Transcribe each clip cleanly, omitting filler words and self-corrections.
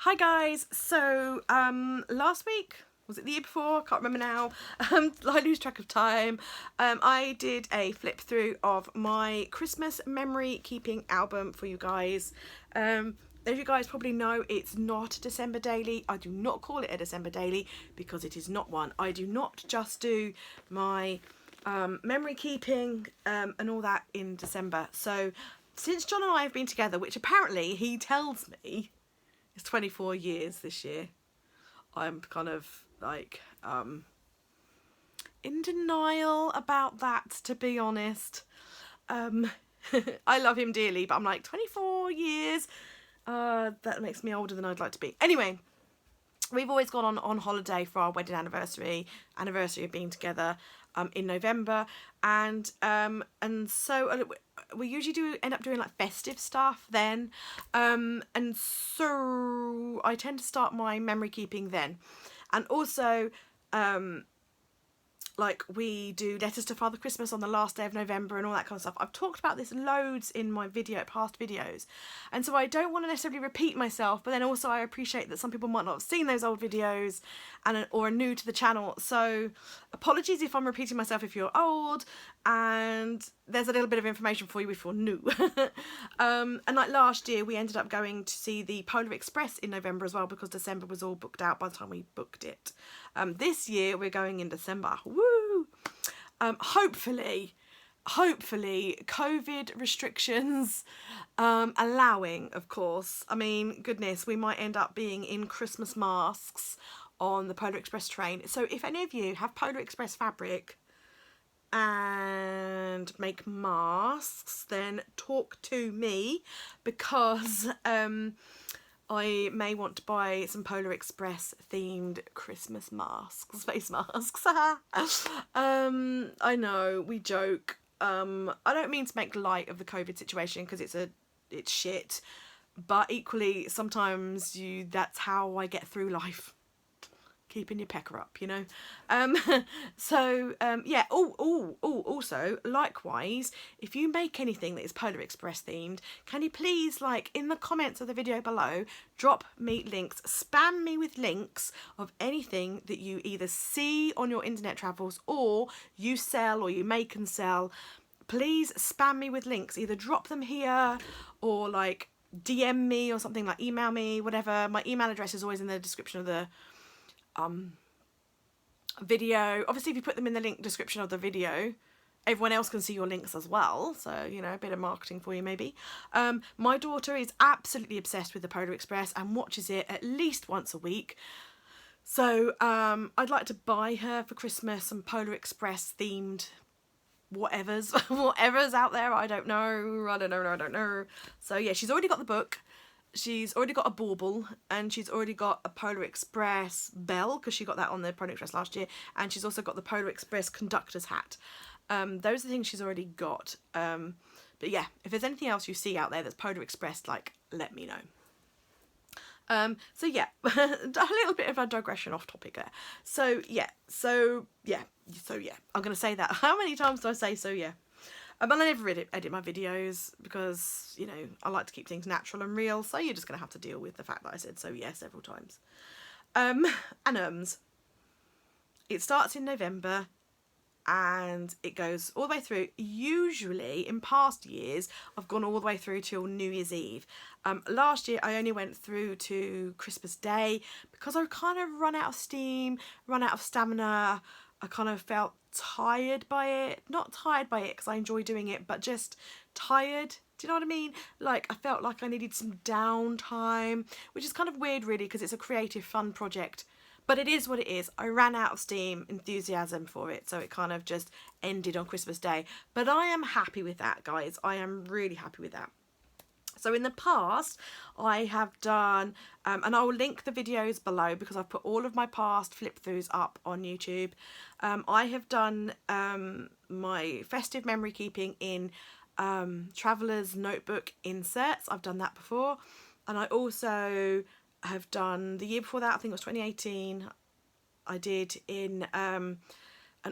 Hi guys, so last week, was it the year before? Can't remember now. I lose track of time. I did a flip through of my Christmas memory keeping album for you guys. As you guys probably know, it's not a December daily. I do not call it a December daily because it is not one. I do not just do my memory keeping and all that in December. So since John and I have been together, which apparently he tells me it's 24 years this year, I'm kind of like in denial about that, to be honest. I love him dearly, but I'm like, 24 years, that makes me older than I'd like to be. Anyway, we've always gone on holiday for our wedding anniversary of being together in November, and so we usually do end up doing like festive stuff then, and so I tend to start my memory keeping then, and also like we do letters to Father Christmas on the last day of November and all that kind of stuff. I've talked about this loads in my past videos, and so I don't want to necessarily repeat myself, but then also I appreciate that some people might not have seen those old videos or are new to the channel, so apologies if I'm repeating myself if you're old, and there's a little bit of information for you if you're new. And like last year we ended up going to see the Polar Express in November as well, because December was all booked out by the time we booked it. This year we're going in December. Woo! Hopefully COVID restrictions allowing, of course. I mean, goodness, we might end up being in Christmas masks on the Polar Express train. So if any of you have Polar Express fabric and make masks, then talk to me, because I may want to buy some Polar Express themed Christmas masks, face masks. I know, we joke. I don't mean to make light of the COVID situation, because it's shit, but equally sometimes that's how I get through life. Keeping your pecker up, you know. Yeah. Also, likewise, if you make anything that is Polar Express themed, can you please, like, in the comments of the video below, drop me links, spam me with links of anything that you either see on your internet travels or you sell or you make and sell. Please spam me with links, either drop them here or like DM me or something, like email me, whatever. My email address is always in the description of the video. Obviously, if you put them in the link description of the video, everyone else can see your links as well, so you know, a bit of marketing for you maybe. My daughter is absolutely obsessed with the Polar Express and watches it at least once a week, so I'd like to buy her for Christmas some Polar Express themed whatever's out there. I don't know. So yeah, she's already got the book. She's already got a bauble, and she's already got a Polar Express bell, because she got that on the Polar Express last year, and she's also got the Polar Express conductor's hat. Those are the things she's already got. But yeah, if there's anything else you see out there that's Polar Express, like, let me know. So yeah, a little bit of a digression off topic there. So yeah, I'm going to say that. How many times do I say so yeah? And I never edit my videos because, you know, I like to keep things natural and real, so you're just going to have to deal with the fact that I said so yeah several times. It starts in November and it goes all the way through. Usually, in past years, I've gone all the way through till New Year's Eve. Last year, I only went through to Christmas Day because I kind of run out of steam, run out of stamina. I kind of felt tired by it. Not tired by it because I enjoy doing it, but just tired. Do you know what I mean? Like, I felt like I needed some downtime, which is kind of weird really, because it's a creative, fun project. But it is what it is. I ran out of steam, enthusiasm for it, so it kind of just ended on Christmas Day. But I am happy with that, guys. I am really happy with that. So in the past, I have done, and I will link the videos below because I've put all of my past flip throughs up on YouTube. I have done my festive memory keeping in Traveller's Notebook inserts. I've done that before. And I also have done, the year before that, I think it was 2018, I did in an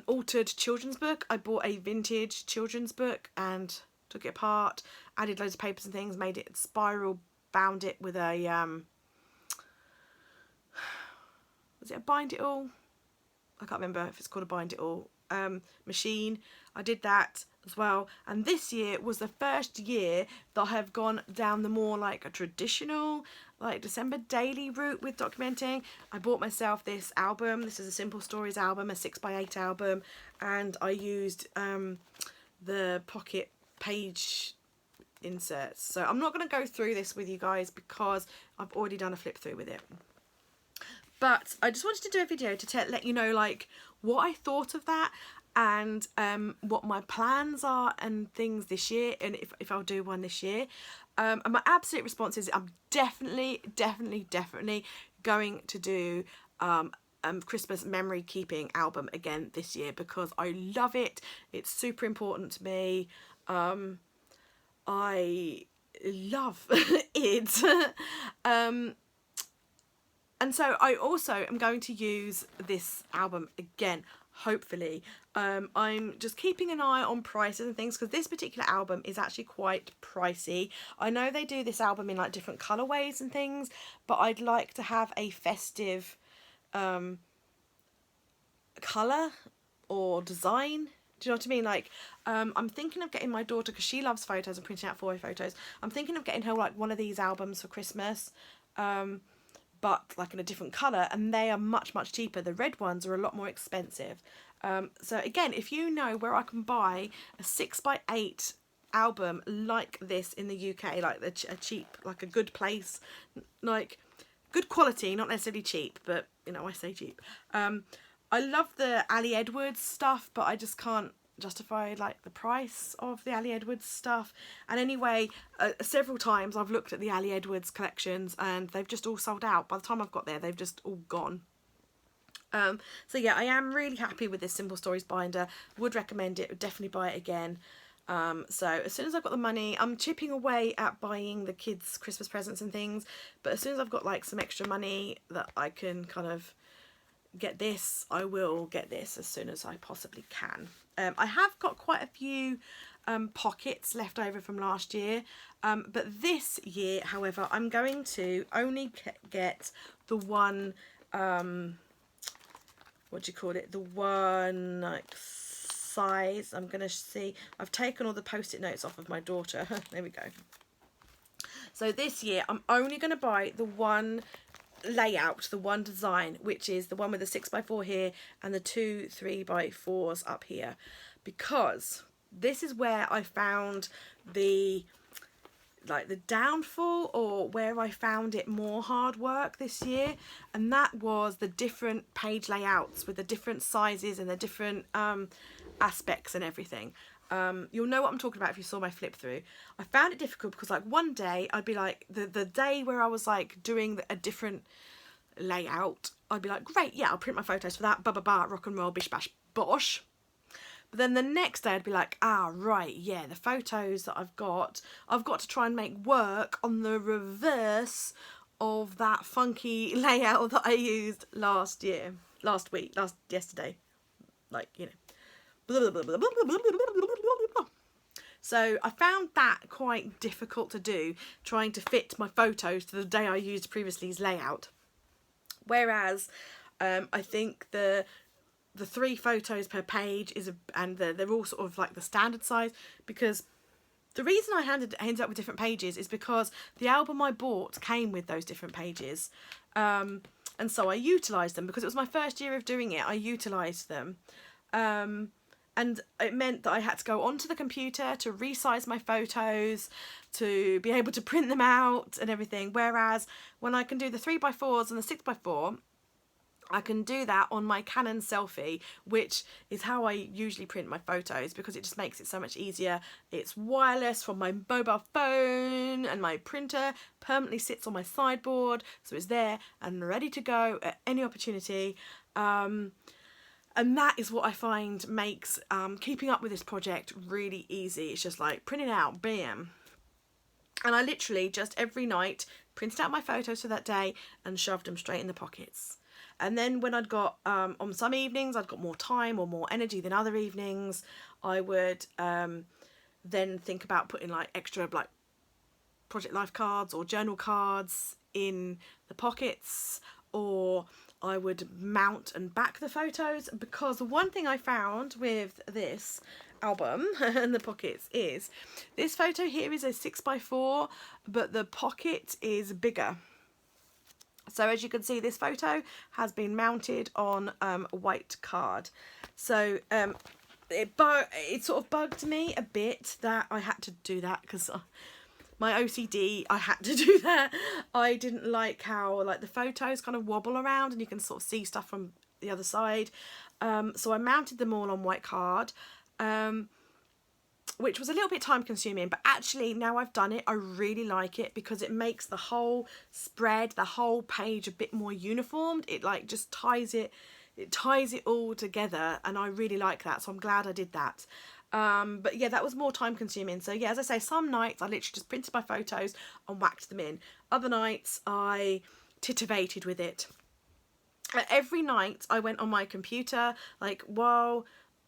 altered children's book. I bought a vintage children's book and took it apart, added loads of papers and things, made it spiral, bound it with a was it a bind it all? I can't remember if it's called a bind it all machine. I did that as well, and this year was the first year that I have gone down the more like a traditional like December daily route with documenting. I bought myself this album. This is a Simple Stories album, a 6x8 album, and I used the pocket page inserts. So I'm not going to go through this with you guys because I've already done a flip through with it. But I just wanted to do a video to let you know like what I thought of that, and what my plans are and things this year, and if I'll do one this year. And my absolute response is I'm definitely going to do Christmas memory keeping album again this year because I love it. It's super important to me. I love it. And so I also am going to use this album again, hopefully. I'm just keeping an eye on prices and things because this particular album is actually quite pricey. I know they do this album in like different colourways and things, but I'd like to have a festive colour or design. Do you know what I mean? Like, I'm thinking of getting my daughter, because she loves photos and printing out for her photos, I'm thinking of getting her like one of these albums for Christmas. But like in a different colour, and they are much cheaper. The red ones are a lot more expensive. So again, if you know where I can buy a 6x8 album like this in the UK, like a cheap, like a good place, like good quality, not necessarily cheap, but you know, I say cheap. I love the Ali Edwards stuff, but I just can't justify like the price of the Ali Edwards stuff. And anyway, several times I've looked at the Ali Edwards collections and they've just all sold out. By the time I've got there, they've just all gone. So yeah, I am really happy with this Simple Stories binder. Would recommend it, would definitely buy it again. So as soon as I've got the money, I'm chipping away at buying the kids Christmas presents and things, but as soon as I've got like some extra money that I can kind of get this, I will get this as soon as I possibly can. I have got quite a few pockets left over from last year, but this year, however, I'm going to only get the one, what do you call it, the one like size. I'm going to see, I've taken all the post-it notes off of my daughter. There we go. So this year, I'm only going to buy the one layout, the one design, which is the one with the 6x4 here and the 2 3x4s up here, because this is where I found the downfall, or where I found it more hard work this year, and that was the different page layouts with the different sizes and the different aspects and everything. You'll know what I'm talking about if you saw my flip through. I found it difficult because like one day I'd be like, the day where I was like doing a different layout, I'd be like, great, yeah, I'll print my photos for that, blah blah blah, rock and roll, bish bash bosh. But then the next day I'd be like, ah right, yeah, the photos that I've got to try and make work on the reverse of that funky layout that I used yesterday, like, you know. So I found that quite difficult to do, trying to fit my photos to the day I used previously's layout. Whereas I think the 3 photos per page and they're all sort of like the standard size, because the reason I ended up with different pages is because the album I bought came with those different pages. And so I utilised them because it was my first year of doing it. I utilised them. And it meant that I had to go onto the computer to resize my photos, to be able to print them out and everything. Whereas when I can do the 3x4s and the 6x4, I can do that on my Canon Selfie, which is how I usually print my photos because it just makes it so much easier. It's wireless from my mobile phone, and my printer permanently sits on my sideboard, so it's there and ready to go at any opportunity. And that is what I find makes keeping up with this project really easy. It's just like print it out, bam. And I literally just every night printed out my photos for that day and shoved them straight in the pockets. And then when I'd got, on some evenings, I'd got more time or more energy than other evenings, I would then think about putting like extra like project life cards or journal cards in the pockets, or I would mount and back the photos, because one thing I found with this album and the pockets is this photo here is a 6x4, but the pocket is bigger. So as you can see, this photo has been mounted on a white card. So it sort of bugged me a bit that I had to do that, because my OCD, I had to do that. I didn't like how like the photos kind of wobble around and you can sort of see stuff from the other side. So I mounted them all on white card, which was a little bit time consuming, but actually now I've done it, I really like it, because it makes the whole spread, the whole page a bit more uniformed. It like just ties it all together, and I really like that, so I'm glad I did that. But yeah, that was more time consuming. So yeah, as I say, some nights I literally just printed my photos and whacked them in. Other nights I titivated with it. Every night I went on my computer, like while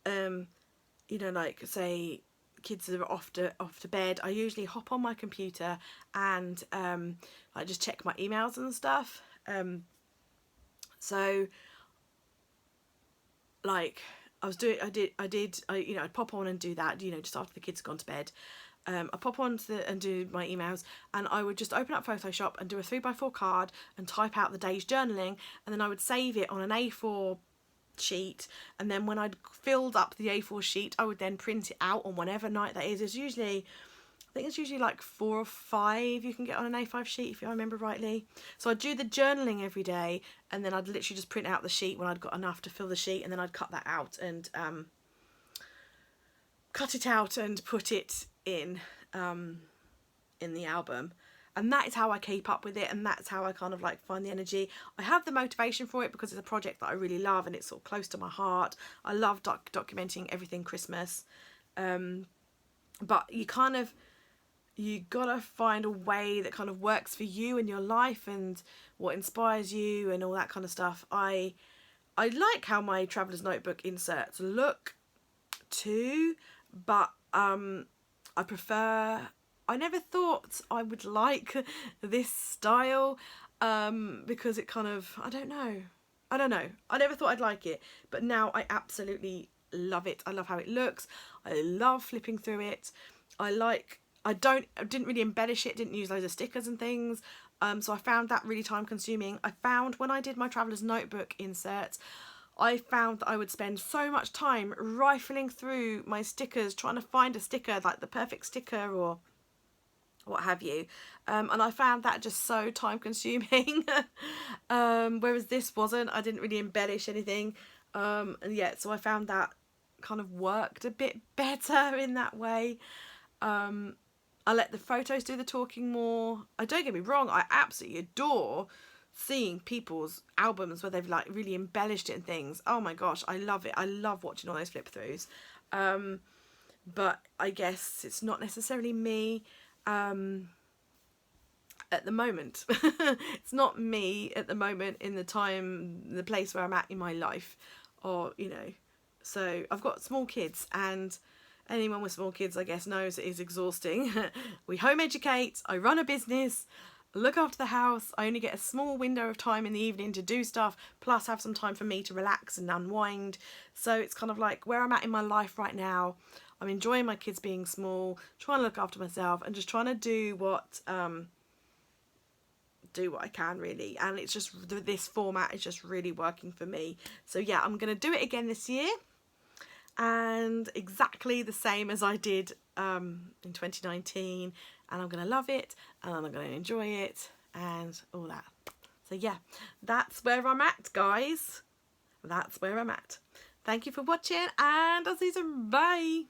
you know, like say kids are off to bed, I usually hop on my computer and I just check my emails and stuff. So like I'd pop on and do that, you know, just after the kids have gone to bed. I pop on and do my emails, and I would just open up Photoshop and do a 3x4 card and type out the day's journaling, and then I would save it on an A4 sheet, and then when I'd filled up the A4 sheet I would then print it out on whatever night that is. I think it's usually like 4 or 5 you can get on an A5 sheet, if I remember rightly. So I'd do the journaling every day, and then I'd literally just print out the sheet when I'd got enough to fill the sheet, and then I'd cut that out and put it in the album. And that is how I keep up with it, and that's how I kind of like find the energy. I have the motivation for it because it's a project that I really love and it's sort of close to my heart. I love documenting everything Christmas. But you gotta find a way that kind of works for you and your life and what inspires you and all that kind of stuff. I like how my traveller's notebook inserts look too, but I never thought I would like this style, because it kind of, I don't know. I never thought I'd like it, but now I absolutely love it. I love how it looks. I love flipping through it. I didn't really embellish it, didn't use loads of stickers and things. So I found that really time consuming. I found when I did my traveller's notebook inserts, I found that I would spend so much time rifling through my stickers, trying to find a sticker, like the perfect sticker or what have you, and I found that just so time consuming. Whereas this wasn't. I didn't really embellish anything, and yeah, so I found that kind of worked a bit better in that way. I let the photos do the talking more. Don't get me wrong, I absolutely adore seeing people's albums where they've like really embellished it and things. Oh my gosh, I love it. I love watching all those flip throughs. But I guess it's not necessarily me at the moment. It's not me at the moment in the place where I'm at in my life, or you know. So I've got small kids, and anyone with small kids I guess knows it is exhausting. We home educate, I run a business, look after the house. I only get a small window of time in the evening to do stuff, plus have some time for me to relax and unwind. So it's kind of like where I'm at in my life right now. I'm enjoying my kids being small, trying to look after myself, and just trying to do what I can really. And it's just, this format is just really working for me. So yeah, I'm going to do it again this year, and exactly the same as I did in 2019, and I'm going to love it, and I'm going to enjoy it, and all that. So yeah, that's where I'm at, guys. That's where I'm at. Thank you for watching, and I'll see you soon. Bye.